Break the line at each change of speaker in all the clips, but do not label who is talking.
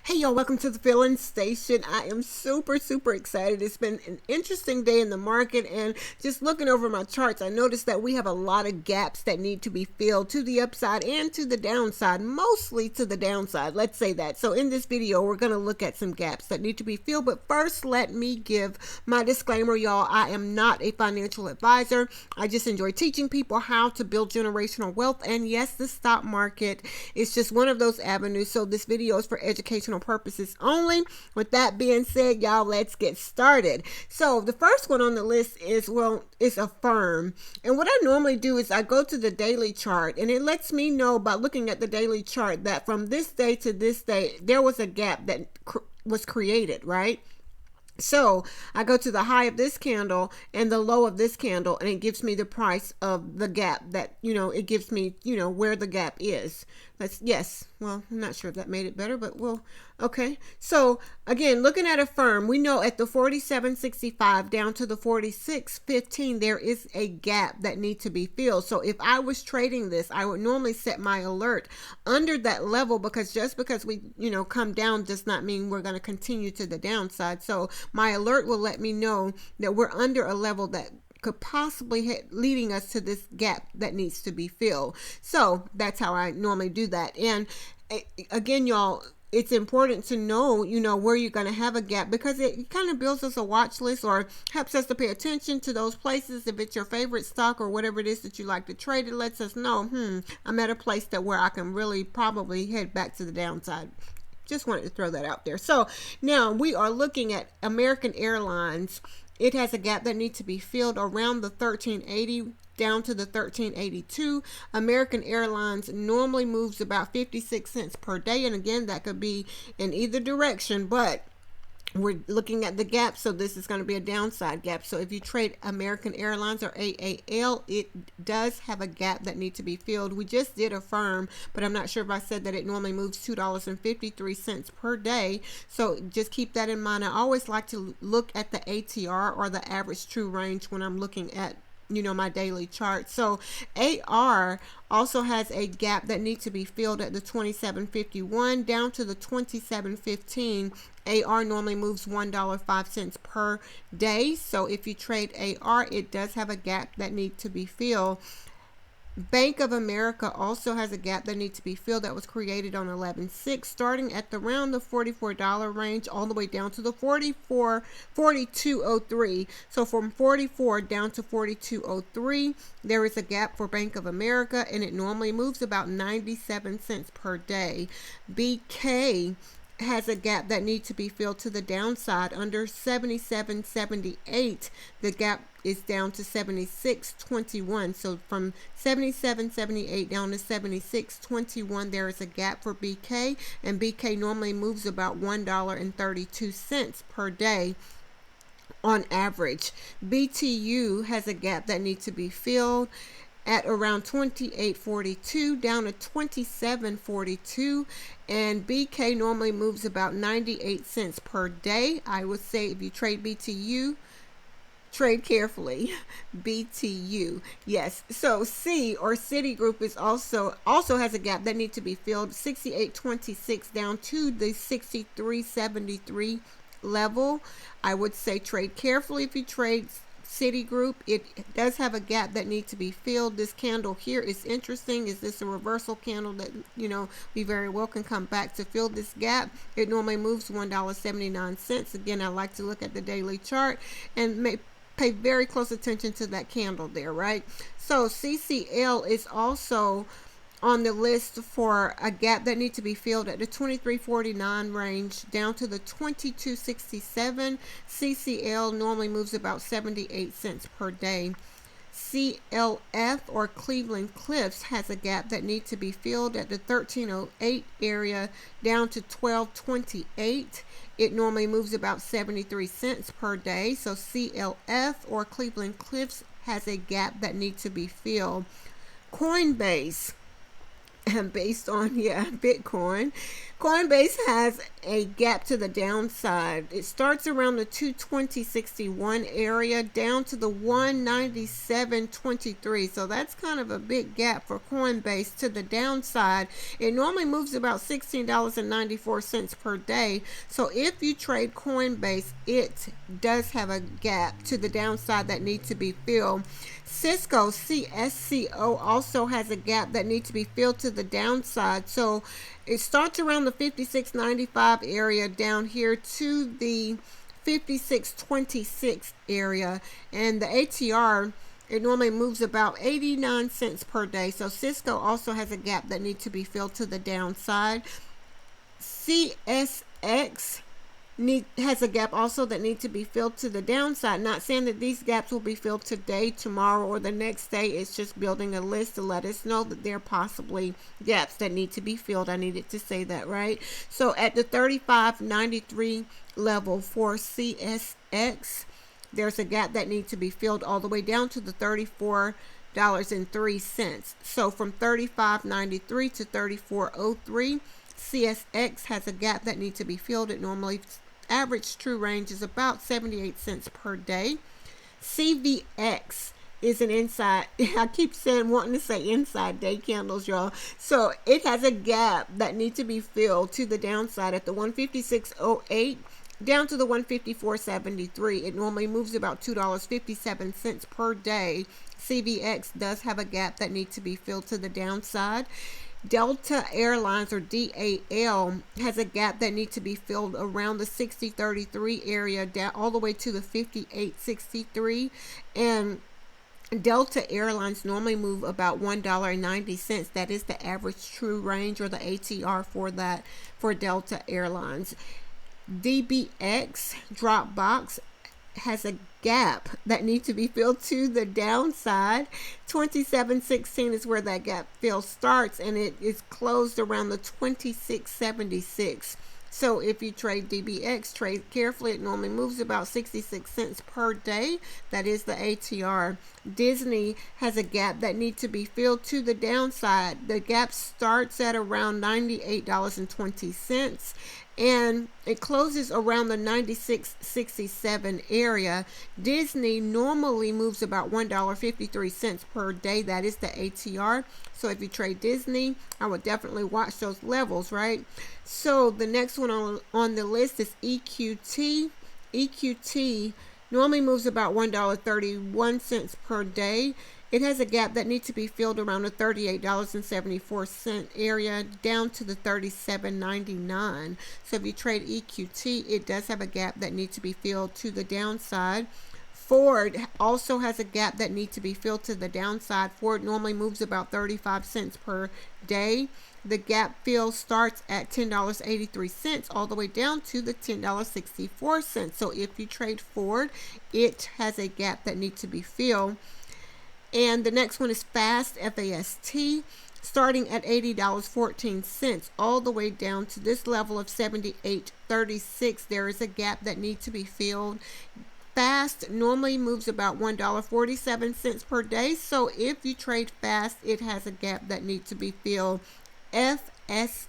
Hey y'all, welcome to the Filling Station. I am super excited. It's been an interesting day in the market, and just looking over my charts, I noticed that we have a lot of gaps that need to be filled to the upside and to the downside, mostly to the downside. Let's say that. So in this video, we're going to look at some gaps that need to be filled. But first, let me give my disclaimer, y'all. I am not a financial advisor. I just enjoy teaching people how to build generational wealth. And yes, the stock market is just one of those avenues. So this video is for educational purposes only. With that being said, y'all, let's get started. So the first one on the list is, well, it's Affirm. And what I normally do is I go to the daily chart, and it lets me know by looking at the daily chart that from this day to this day, there was a gap that was created, right? So I go to the high of this candle and the low of this candle, and it gives me the price of the gap that, it gives me, where the gap is. Yes. Well, I'm not sure if that made it better, but okay. So again, looking at Affirm, we know at the 47.65 down to the 46.15, there is a gap that needs to be filled. So if I was trading this, I would normally set my alert under that level, because just because we, come down does not mean we're going to continue to the downside. So my alert will let me know that we're under a level that could possibly hit, leading us to this gap that needs to be filled. So that's how I normally do that. And again, y'all, it's important to know, where you're going to have a gap, because it kind of builds us a watch list or helps us to pay attention to those places. If it's your favorite stock or whatever it is that you like to trade, it lets us know, I'm at a place that where I can really probably head back to the downside. Just wanted to throw that out there. So now we are looking at American Airlines. It has a gap that needs to be filled around the 1380 down to the 1382. American Airlines normally moves about 56 cents per day. And again, that could be in either direction, but we're looking at the gap, so this is going to be a downside gap. So if you trade American Airlines or AAL, it does have a gap that needs to be filled. We just did Affirm, but I'm not sure if I said that it normally moves $2.53 per day. So just keep that in mind. I always like to look at the ATR, or the average true range, when I'm looking at my daily chart. So AR also has a gap that needs to be filled at the 27.51 down to the 27.15. AR normally moves $1.05 per day. So if you trade AR, it does have a gap that needs to be filled. Bank of America also has a gap that needs to be filled that was created on 11/6, starting at around the $44 range all the way down to the 42.03. So from 44 down to 42.03, there is a gap for Bank of America, and it normally moves about 97 cents per day. BK has a gap that needs to be filled to the downside under 77.78. The gap is down to 76.21. So from 77.78 down to 76.21, there is a gap for BK, and BK normally moves about $1.32 per day on average. BTU has a gap that needs to be filled at around 28.42 down to 27.42, and BK normally moves about 98 cents per day. I would say if you trade BTU, trade carefully. BTU, yes. So C, or Citigroup, is also has a gap that needs to be filled, 68.26 down to the 63.73 level. I would say trade carefully if you trade Citigroup. It does have a gap that needs to be filled. This candle here is interesting. Is this a reversal candle that we very well can come back to fill this gap? It normally moves $1.79. Again, I like to look at the daily chart and pay very close attention to that candle there, right? So CCL is also on the list for a gap that needs to be filled at the 23.49 range down to the 22.67. CCL normally moves about 78 cents per day. CLF, or Cleveland Cliffs, has a gap that needs to be filled at the 13.08 area down to 12.28. It normally moves about 73 cents per day. So CLF, or Cleveland Cliffs, has a gap that needs to be filled. Coinbase, based on Bitcoin, Coinbase has a gap to the downside. It starts around the 220.61 area down to the 197.23. So that's kind of a big gap for Coinbase to the downside. It normally moves about $16.94 per day. So if you trade Coinbase, it does have a gap to the downside that needs to be filled. Cisco, CSCO, also has a gap that needs to be filled to the downside. So it starts around the 56.95 area down here to the 56.26 area. And the ATR, it normally moves about 89 cents per day. So Cisco also has a gap that needs to be filled to the downside. CSX has a gap also that needs to be filled to the downside. Not saying that these gaps will be filled today, tomorrow, or the next day. It's just building a list to let us know that there are possibly gaps that need to be filled. I needed to say that, right? So at the 35.93 level for CSX, there's a gap that needs to be filled all the way down to the $34.03. So from 35.93 to 34.03, CSX has a gap that needs to be filled. It normally average true range is about 78 cents per day. CVX is an inside. I keep wanting to say inside day candles, y'all. So it has a gap that needs to be filled to the downside at the 156.08 down to the 154.73. It normally moves about $2.57 per day. CVX does have a gap that needs to be filled to the downside. Delta Airlines, or DAL, has a gap that needs to be filled around the 60.33 area down all the way to the 58.63. And Delta Airlines normally move about $1.90. That is the average true range, or the ATR for that, for Delta Airlines. DBX, Dropbox, has a gap that needs to be filled to the downside. 27.16 is where that gap fill starts, and it is closed around the 26.76. So if you trade DBX, trade carefully. It normally moves about 66 cents per day. That is the ATR. Disney has a gap that needs to be filled to the downside. The gap starts at around $98.20. and it closes around the 96.67 area. Disney normally moves about $1.53 per day. That is the ATR. So if you trade Disney, I would definitely watch those levels, right? So the next one on the list is EQT. EQT normally moves about $1.31 per day. It has a gap that needs to be filled around the $38.74 area down to the $37.99. So if you trade EQT, it does have a gap that needs to be filled to the downside. Ford also has a gap that needs to be filled to the downside. Ford normally moves about 35 cents per day. The gap fill starts at $10.83 all the way down to the $10.64. So if you trade Ford, it has a gap that needs to be filled. And the next one is FAST, F-A-S-T, starting at $80.14 all the way down to this level of $78.36. There is a gap that needs to be filled. FAST normally moves about $1.47 per day. So if you trade FAST, it has a gap that needs to be filled. FSLR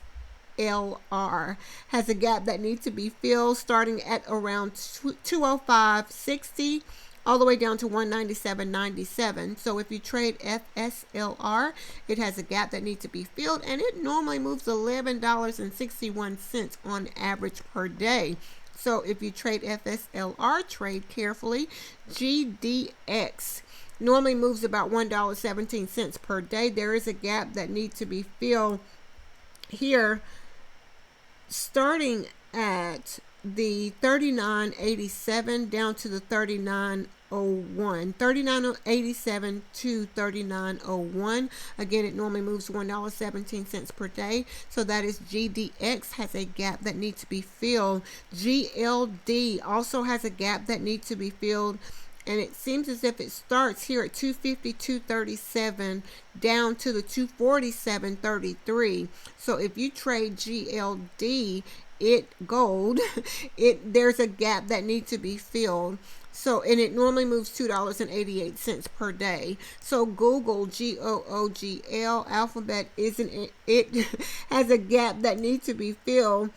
has a gap that needs to be filled starting at around 205.60 all the way down to 197.97. So if you trade FSLR, it has a gap that needs to be filled, and it normally moves $11.61 on average per day. So if you trade FSLR, trade carefully. GDX normally moves about $1.17 per day. There is a gap that needs to be filled here starting at the 39.87 down to the 39.01, 39.87 to 39.01. Again, it normally moves $1.17 per day. So that is GDX has a gap that needs to be filled. GLD also has a gap that needs to be filled, and it seems as if it starts here at 252.37 down to the 247.33. So if you trade GLD, gold, there's a gap that needs to be filled. So, and it normally moves $2.88 per day. So Google, GOOGL, Alphabet, it has a gap that needs to be filled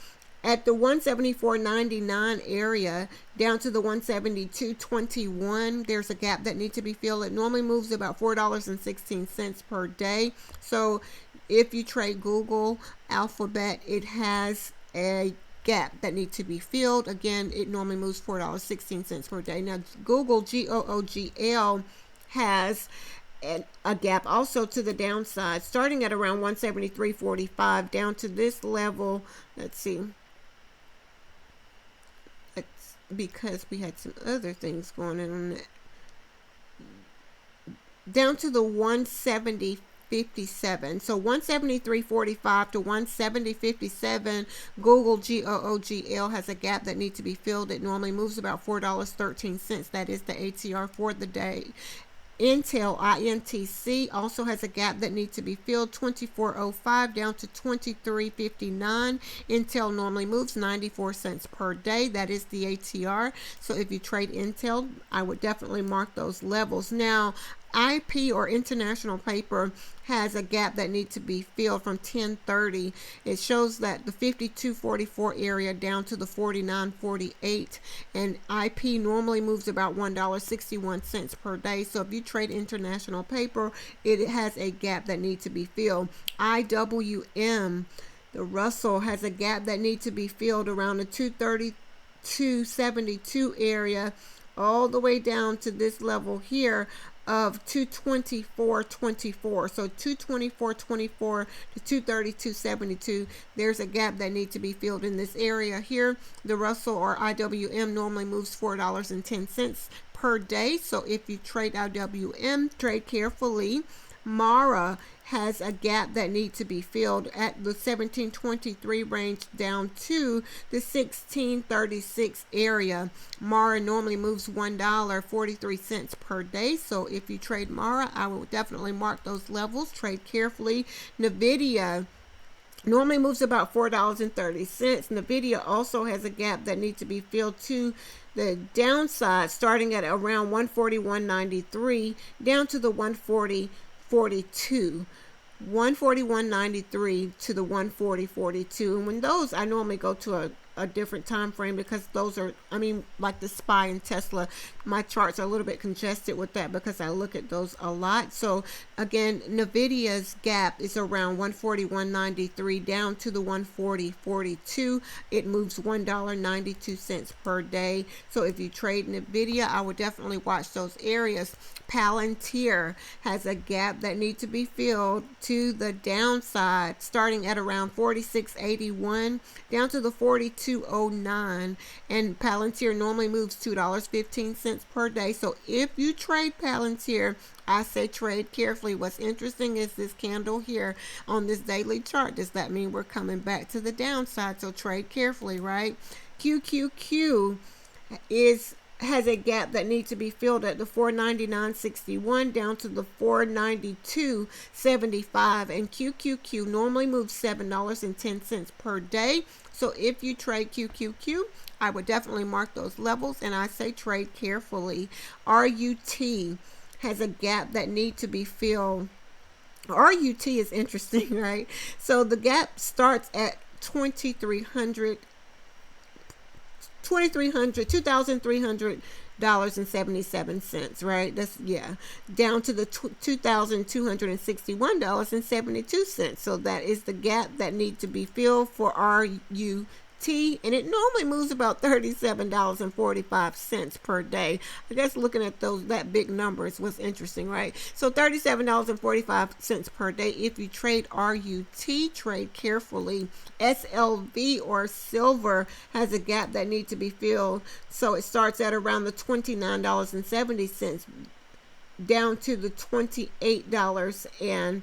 at the 174.99 area down to the 172.21. There's a gap that needs to be filled. It normally moves about $4.16 per day. So if you trade Google, Alphabet, it has a gap that needs to be filled. Again, it normally moves $4.16 per day. Now Google, GOOGL, has a gap also to the downside, starting at around 173.45 down to this level. Let's see, it's because we had some other things going on, down to the 170.57. So 173.45 to 170.57. Google, GOOGL, has a gap that needs to be filled. It normally moves about $4.13. That is the ATR for the day. Intel, INTC, also has a gap that needs to be filled, 24.05 down to 23.59. Intel normally moves 94 cents per day. That is the ATR. So if you trade Intel, I would definitely mark those levels. Now, IP, or International Paper, has a gap that needs to be filled from 1030. It shows that the 52.44 area down to the 49.48, and IP normally moves about $1.61 per day. So if you trade International Paper, it has a gap that needs to be filled. IWM, the Russell, has a gap that needs to be filled around the 232.72 area all the way down to this level here of 224.24. So 224.24 to 232.72. There's a gap that needs to be filled in this area here. The Russell, or IWM, normally moves $4.10 per day. So if you trade IWM, trade carefully. Mara has a gap that needs to be filled at the 1723 range down to the 1636 area. Mara normally moves $1.43 per day. So if you trade Mara, I will definitely mark those levels. Trade carefully. Nvidia normally moves about $4.30. Nvidia also has a gap that needs to be filled to the downside, starting at around 141.93 down to the 140.42. 141.93 to the 140.42. And when those, I normally go to a different time frame, because those are, I mean, like the SPY and Tesla, my charts are a little bit congested with that because I look at those a lot. So again, Nvidia's gap is around 141.93 down to the 140.42. It moves $1.92 per day. So if you trade Nvidia, I would definitely watch those areas. Palantir has a gap that needs to be filled to the downside, starting at around 46.81 down to the 42.09, and Palantir normally moves $2.15 per day. So if you trade Palantir, I say trade carefully. What's interesting is this candle here on this daily chart. Does that mean we're coming back to the downside? So trade carefully, right? QQQ has a gap that needs to be filled at the 499.61 down to the 492.75, and QQQ normally moves $7.10 per day. So if you trade QQQ, I would definitely mark those levels, and I say trade carefully. RUT has a gap that needs to be filled. RUT is interesting, right? So the gap starts at 2,300.77, right? That's, yeah, down to the $2,261.72. So that is the gap that needs to be filled for RUT, and it normally moves about $37.45 per day. I guess looking at that big numbers was interesting, right? So $37.45 per day. If you trade RUT, trade carefully. SLV, or silver, has a gap that needs to be filled. So it starts at around the $29.70 down to the $28.60.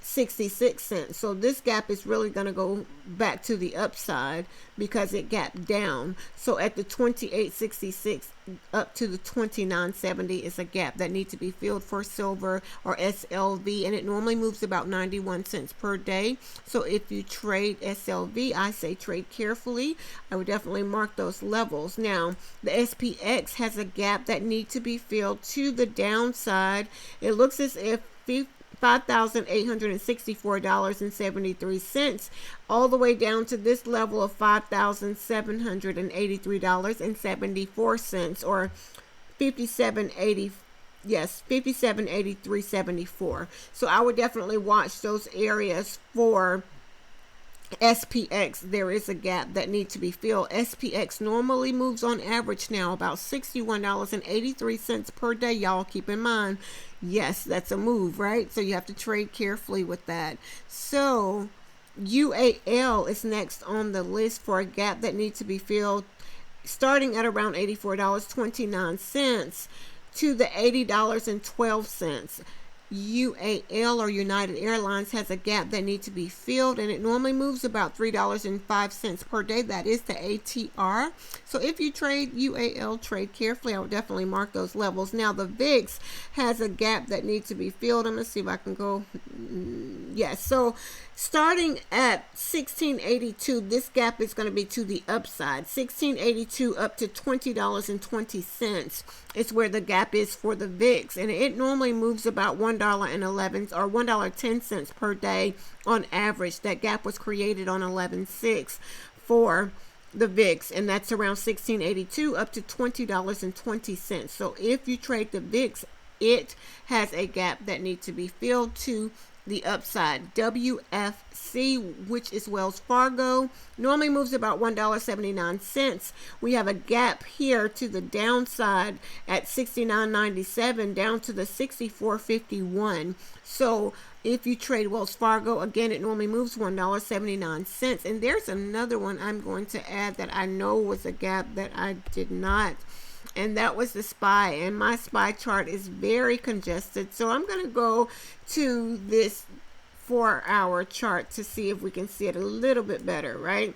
66 cents. So this gap is really going to go back to the upside because it gapped down. So at the 28.66 up to the 29.70 is a gap that needs to be filled for silver or SLV, and it normally moves about 91 cents per day. So if you trade SLV, I say trade carefully. I would definitely mark those levels. Now the SPX has a gap that needs to be filled to the downside. It looks as if $5,864.73 all the way down to this level of $5,783.74, or 57.80. Yes, 57.8374. So I would definitely watch those areas for SPX. There is a gap that needs to be filled. SPX normally moves on average now about $61.83 per day. Y'all keep in mind, yes, that's a move, right? So you have to trade carefully with that. So UAL is next on the list for a gap that needs to be filled, starting at around $84.29 to the $80.12. UAL, or United Airlines, has a gap that needs to be filled, and it normally moves about $3.05 per day. That is the ATR. So if you trade UAL, trade carefully. I would definitely mark those levels. Now the VIX has a gap that needs to be filled. I'm going to see if I can go. Yes. So starting at 1682, this gap is going to be to the upside. 1682 up to $20.20 is where the gap is for the VIX, and it normally moves about $1.11 or $1.10 per day on average. That gap was created on 11/6 for the VIX, and that's around 1682 up to $20.20. So if you trade the VIX, it has a gap that needs to be filled to the upside. WFC, which is Wells Fargo, normally moves about $1.79. We have a gap here to the downside at $69.97 down to the $64.51. So if you trade Wells Fargo, again, it normally moves $1.79. And there's another one I'm going to add that I know was a gap that I did not, and that was the SPY. And my SPY chart is very congested, so I'm going to go to this 4-hour chart to see if we can see it a little bit better, right?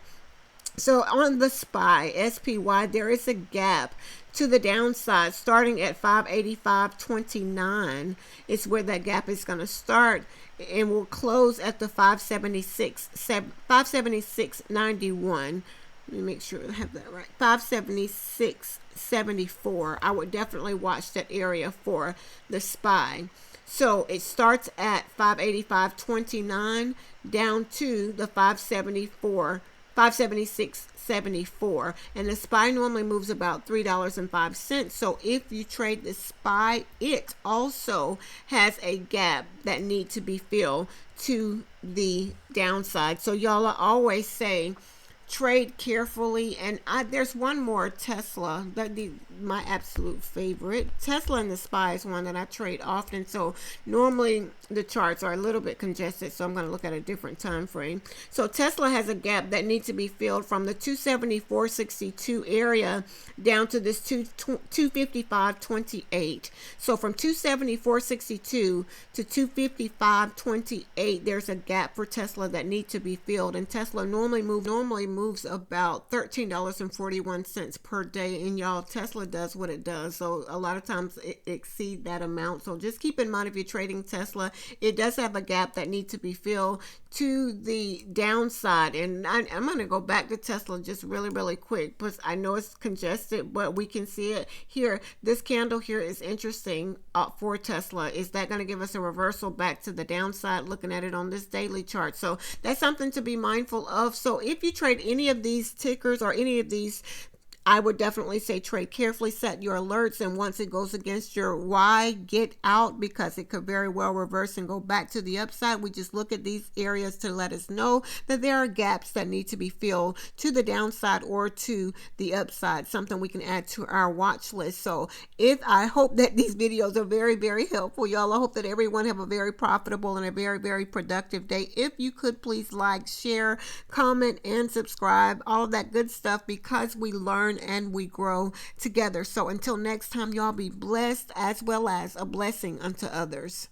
So on the SPY, SPY, there is a gap to the downside starting at 585.29. It's where that gap is going to start, and will close at the 576.91. Let me make sure I have that right. 576.74. I would definitely watch that area for the SPY. So it starts at 585.29 down to the 576.74, and the SPY normally moves about $3.05. So if you trade the SPY, it also has a gap that needs to be filled to the downside. So y'all always say trade carefully. And there's one more, Tesla, my absolute favorite. Tesla and the SPY is one that I trade often. So normally the charts are a little bit congested, so I'm going to look at a different time frame. So Tesla has a gap that needs to be filled from the 274.62 area down to this 255.28. So from 274.62 to 255.28, there's a gap for Tesla that needs to be filled. And Tesla normally moves about $13.41 per day, and y'all, Tesla does what it does, so a lot of times it exceeds that amount. So just keep in mind, if you're trading Tesla, it does have a gap that needs to be filled to the downside. And I'm going to go back to Tesla just really quick, because I know it's congested, but we can see it here. This candle here is interesting for Tesla. Is that going to give us a reversal back to the downside, looking at it on this daily chart? So that's something to be mindful of. So if you trade any of these tickers or any of these, I would definitely say trade carefully, set your alerts, and once it goes against your why, get out, because it could very well reverse and go back to the upside. We just look at these areas to let us know that there are gaps that need to be filled to the downside or to the upside, something we can add to our watch list. So I hope that these videos are very helpful, y'all. I hope that everyone have a very profitable and a very productive day. If you could please like, share, comment, and subscribe, all of that good stuff, because we learn and we grow together. So until next time, y'all be blessed, as well as a blessing unto others.